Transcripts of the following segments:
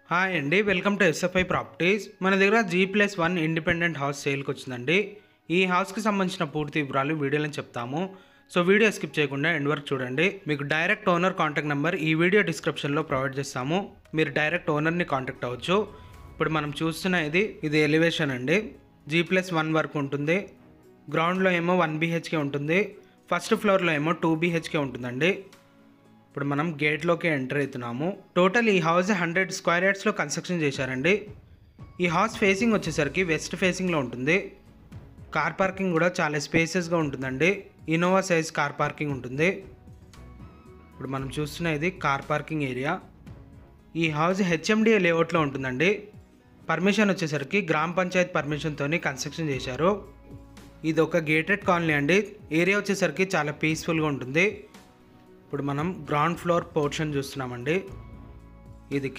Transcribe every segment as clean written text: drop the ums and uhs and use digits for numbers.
Hi అండి, welcome to SFI properties. మన దగ్గర G+1 ఇండిపెండెంట్ హౌస్ సేల్కి వచ్చిందండి. ఈ హౌస్కి సంబంధించిన పూర్తి వివరాలు వీడియోలో చెప్తాము. సో వీడియో స్కిప్ చేయకుండా ఎండ్ వరకు చూడండి. మీకు డైరెక్ట్ ఓనర్ కాంటాక్ట్ నెంబర్ ఈ వీడియో డిస్క్రిప్షన్లో ప్రొవైడ్ చేస్తాము. మీరు డైరెక్ట్ ఓనర్ని కాంటాక్ట్ అవ్వచ్చు. ఇప్పుడు మనం చూస్తున్న ఇది ఎలివేషన్ అండి. G+1 వరకు ఉంటుంది. గ్రౌండ్లో ఏమో 1 BHK ఉంటుంది. ఫస్ట్ ఫ్లోర్లో ఏమో 2 BHK ఉంటుందండి. ఇప్పుడు మనం గేట్లోకి ఎంటర్ అవుతున్నాము. టోటల్ ఈ హౌస్ 100 స్క్వేర్ యార్డ్స్లో కన్స్ట్రక్షన్ చేశారండి. ఈ హౌస్ ఫేసింగ్ వచ్చేసరికి వెస్ట్ ఫేసింగ్లో ఉంటుంది. కార్ పార్కింగ్ కూడా చాలా స్పేసెస్గా ఉంటుందండి. ఇన్నోవా సైజ్ కార్ పార్కింగ్ ఉంటుంది. ఇప్పుడు మనం చూస్తున్న ఇది కార్ పార్కింగ్ ఏరియా. ఈ హౌస్ HMDA లేఅవుట్లో ఉంటుందండి. పర్మిషన్ వచ్చేసరికి గ్రామ పంచాయత్ పర్మిషన్తో కన్స్ట్రక్షన్ చేశారు. ఇది ఒక గేటెడ్ కాలనీ అండి. ఏరియా వచ్చేసరికి చాలా పీస్ఫుల్గా ఉంటుంది. ఇప్పుడు మనం గ్రౌండ్ ఫ్లోర్ పోర్షన్ చూస్తున్నామండి. ఇది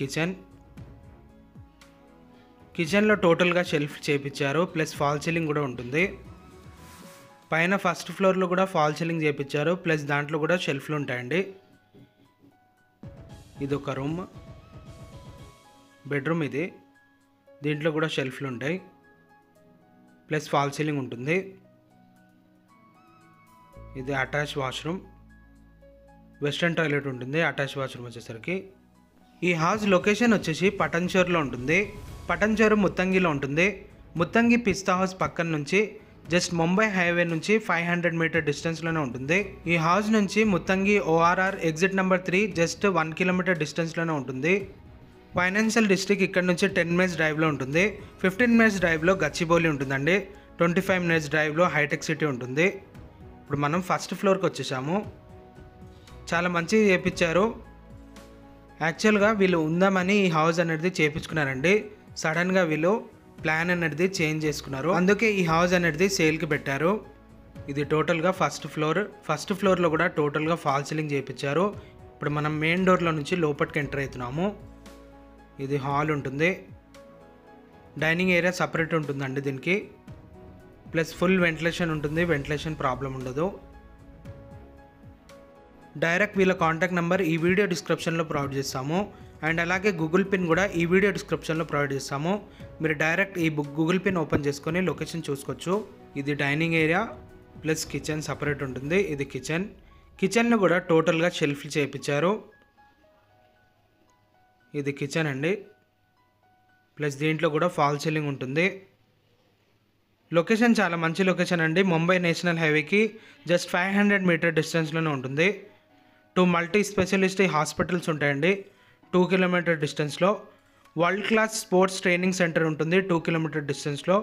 కిచెన్లో టోటల్గా షెల్ఫ్ చేయించారు, ప్లస్ ఫాల్ సీలింగ్ కూడా ఉంటుంది. పైన ఫస్ట్ ఫ్లోర్లో కూడా ఫాల్ సీలింగ్ చేయించారు, ప్లస్ దాంట్లో కూడా షెల్ఫ్లు ఉంటాయండి. ఇది ఒక రూమ్, బెడ్రూమ్. ఇది దీంట్లో కూడా షెల్ఫ్లు ఉంటాయి, ప్లస్ ఫాల్ సీలింగ్ ఉంటుంది. ఇది అటాచ్ వాష్రూమ్, వెస్ట్రన్ టాయిలెట్ ఉంటుంది. అటాచ్ వాష్రూమ్ వచ్చేసరికి ఈ హౌస్ లొకేషన్ వచ్చేసి పటన్చేరులో ఉంటుంది. పటన్చేరు ముత్తంగిలో ఉంటుంది. ముత్తంగి పిస్తా హౌస్ పక్కన నుంచి జస్ట్ ముంబై హైవే నుంచి 500 మీటర్ డిస్టెన్స్లోనే ఉంటుంది. ఈ హౌస్ నుంచి Muttangi ORR exit number 3 just 1 kilometre డిస్టెన్స్లోనే ఉంటుంది. ఫైనాన్షియల్ డిస్ట్రిక్ట్ ఇక్కడ నుంచి 10 మినిట్స్ డ్రైవ్లో ఉంటుంది. 15 మినిట్స్ డ్రైవ్లో గచ్చిబౌలి ఉంటుందండి. 25 మినిట్స్ డ్రైవ్లో హైటెక్ సిటీ ఉంటుంది. ఇప్పుడు మనం ఫస్ట్ ఫ్లోర్కి వచ్చేసాము. చాలా మంచిగా చేయించారు. యాక్చువల్గా వీళ్ళు ఉందామని ఈ హౌస్ అనేది చేయించుకున్నారండి. సడన్గా వీళ్ళు ప్లాన్ అనేది చేంజ్ చేసుకున్నారు. అందుకే ఈ హౌస్ అనేది సేల్కి పెట్టారు. ఇది టోటల్గా ఫస్ట్ ఫ్లోర్. ఫస్ట్ ఫ్లోర్లో కూడా టోటల్గా ఫాల్ సీలింగ్ చేయించారు. ఇప్పుడు మనం మెయిన్ డోర్లో నుంచి లోపలికి ఎంటర్ అవుతున్నాము. ఇది హాల్ ఉంటుంది. డైనింగ్ ఏరియా సపరేట్ ఉంటుందండి దీనికి, ప్లస్ ఫుల్ వెంటిలేషన్ ఉంటుంది. వెంటిలేషన్ ప్రాబ్లం ఉండదు. డైరెక్ట్ వీళ్ళ కాంటాక్ట్ నెంబర్ ఈ వీడియో డిస్క్రిప్షన్లో ప్రొవైడ్ చేస్తాము. అండ్ అలాగే గూగుల్ పిన్ కూడా ఈ వీడియో డిస్క్రిప్షన్లో ప్రొవైడ్ చేస్తాము. మీరు డైరెక్ట్ ఈ గూగుల్ పిన్ ఓపెన్ చేసుకొని లొకేషన్ చూసుకోవచ్చు. ఇది dining area plus kitchen separate ఉంటుంది. ఇది కిచెన్లో కూడా టోటల్గా షెల్ఫ్లు చేయించారు. ఇది కిచెన్ అండి, ప్లస్ దీంట్లో కూడా ఫాల్ సీలింగ్ ఉంటుంది. లొకేషన్ చాలా మంచి లొకేషన్ అండి. ముంబై నేషనల్ హైవేకి జస్ట్ 500 మీటర్ డిస్టెన్స్లోనే ఉంటుంది. 2 మల్టీ స్పెషలిస్ట్ హాస్పిటల్స్ ఉంటాయండి 2 కిలోమీటర్ డిస్టెన్స్లో. World class sports training centre ఉంటుంది 2 కిలోమీటర్ డిస్టెన్స్లో.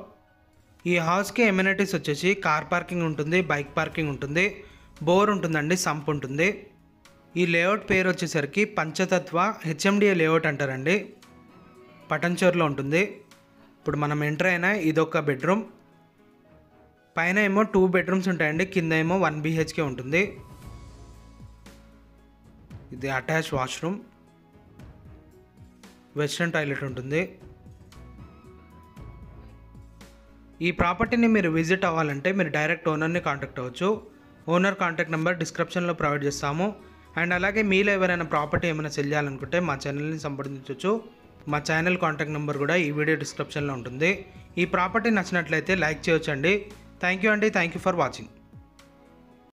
ఈ హౌస్కి ఎమ్యూనిటీస్ వచ్చేసి కార్ పార్కింగ్ ఉంటుంది, బైక్ పార్కింగ్ ఉంటుంది, బోర్ ఉంటుందండి, సంప్ ఉంటుంది. ఈ లేఅవుట్ పేరు వచ్చేసరికి పంచతత్వ HMDA లేఅవుట్ అంటారండి. పటన్చేరులో ఉంటుంది. ఇప్పుడు మనం ఎంటర్ అయినా ఇదొక బెడ్రూమ్. పైన ఏమో 2 బెడ్రూమ్స్ ఉంటాయండి, కింద ఏమో 1 BHK ఉంటుంది. ఇది అటాచ్ వాష్రూమ్, వెస్ట్రన్ టాయిలెట్ ఉంటుంది. ఈ ప్రాపర్టీని మీరు విజిట్ అవ్వాలంటే మీరు డైరెక్ట్ ఓనర్ని కాంటాక్ట్ అవ్వచ్చు. ఓనర్ కాంటాక్ట్ నెంబర్ డిస్క్రిప్షన్లో ప్రొవైడ్ చేస్తాము. అండ్ అలాగే మీలో ఎవరైనా ప్రాపర్టీ ఏమైనా సెల్ చేయాలనుకుంటే మా ఛానల్ని సంప్రదించవచ్చు. మా ఛానల్ కాంటాక్ట్ నెంబర్ కూడా ఈ వీడియో డిస్క్రిప్షన్లో ఉంటుంది. ఈ ప్రాపర్టీ నచ్చినట్లయితే లైక్ చేయొచ్చండి. థ్యాంక్ యూ అండి. Thank you for watching.